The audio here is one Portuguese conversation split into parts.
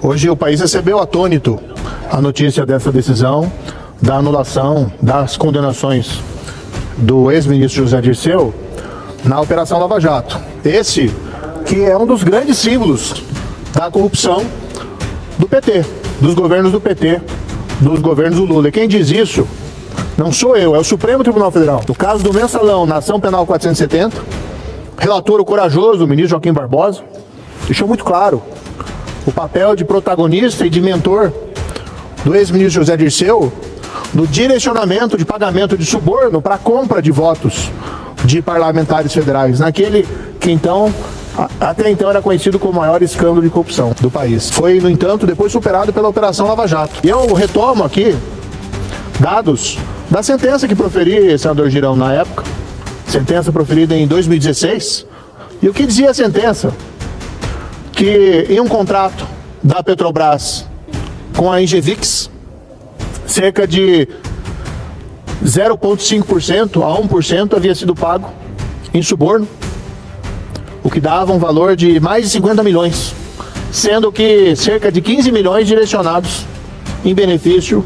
Hoje o país recebeu atônito a notícia dessa decisão, da anulação das condenações do ex-ministro José Dirceu na Operação Lava Jato. Esse que é um dos grandes símbolos da corrupção do PT, dos governos do PT, dos governos do Lula. E quem diz isso não sou eu, é o Supremo Tribunal Federal. No caso do Mensalão, na Ação Penal 470, relator o corajoso, o ministro Joaquim Barbosa, deixou muito claro o papel de protagonista e de mentor do ex-ministro José Dirceu no direcionamento de pagamento de suborno para a compra de votos de parlamentares federais, naquele que até então era conhecido como o maior escândalo de corrupção do país. Foi, no entanto, depois superado pela Operação Lava Jato. E eu retomo aqui dados da sentença que proferi, senador Girão, na época, sentença proferida em 2016, e o que dizia a sentença? Que em um contrato da Petrobras com a Engevix, cerca de 0,5% a 1% havia sido pago em suborno, o que dava um valor de mais de 50 milhões, sendo que cerca de 15 milhões direcionados em benefício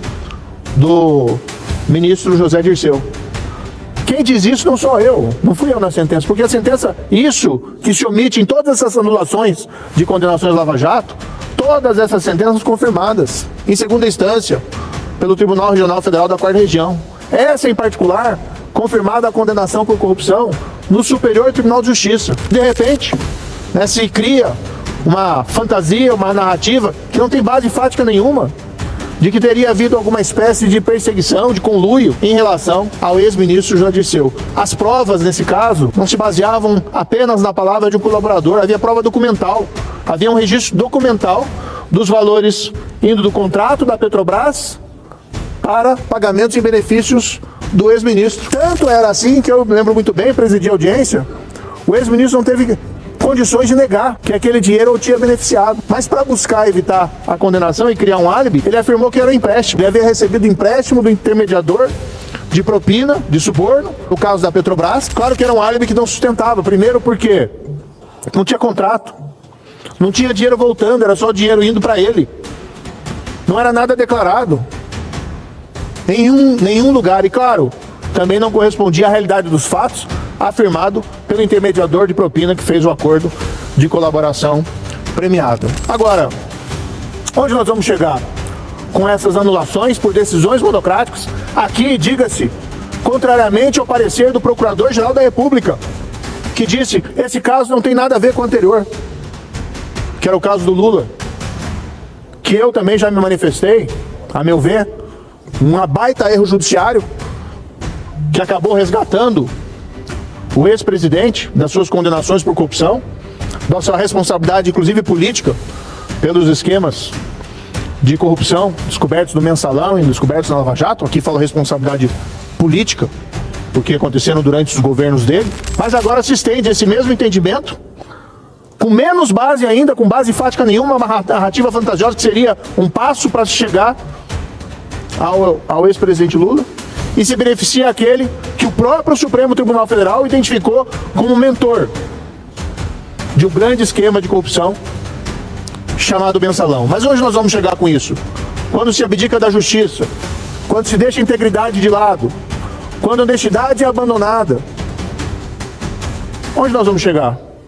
do ministro José Dirceu. Quem diz isso não sou eu, não fui eu na sentença, porque a sentença, isso que se omite em todas essas anulações de condenações Lava Jato, todas essas sentenças confirmadas em segunda instância pelo Tribunal Regional Federal da 4ª Região. Essa, em particular, confirmada a condenação por corrupção no Superior Tribunal de Justiça. De repente, se cria uma fantasia, uma narrativa que não tem base fática nenhuma, de que teria havido alguma espécie de perseguição, de conluio em relação ao ex-ministro José Dirceu. As provas, nesse caso, não se baseavam apenas na palavra de um colaborador, havia prova documental, havia um registro documental dos valores indo do contrato da Petrobras para pagamentos em benefícios do ex-ministro. Tanto era assim que eu lembro muito bem, presidi a audiência, o ex-ministro não teve condições de negar que aquele dinheiro o tinha beneficiado. Mas para buscar evitar a condenação e criar um álibi, ele afirmou que era um empréstimo. Ele havia recebido empréstimo do intermediador de propina, de suborno, no caso da Petrobras. Claro que era um álibi que não sustentava. Primeiro porque não tinha contrato, não tinha dinheiro voltando, era só dinheiro indo para ele. Não era nada declarado em nenhum lugar. E claro, também não correspondia à realidade dos fatos afirmado pelo intermediador de propina que fez o acordo de colaboração premiada. Agora, onde nós vamos chegar com essas anulações por decisões monocráticas? Aqui, diga-se, contrariamente ao parecer do Procurador-Geral da República, que disse, esse caso não tem nada a ver com o anterior, que era o caso do Lula, que eu também já me manifestei, a meu ver, um baita erro judiciário, que acabou resgatando o ex-presidente das suas condenações por corrupção, da sua responsabilidade, inclusive política, pelos esquemas de corrupção descobertos no Mensalão e descobertos na Lava Jato. Aqui falo responsabilidade política, porque aconteceram durante os governos dele. Mas agora se estende esse mesmo entendimento, com menos base ainda, com base fática nenhuma, uma narrativa fantasiosa que seria um passo para chegar ao ex-presidente Lula, e se beneficia aquele que o próprio Supremo Tribunal Federal identificou como mentor de um grande esquema de corrupção chamado Mensalão. Mas onde nós vamos chegar com isso? Quando se abdica da justiça, quando se deixa a integridade de lado, quando a honestidade é abandonada, onde nós vamos chegar?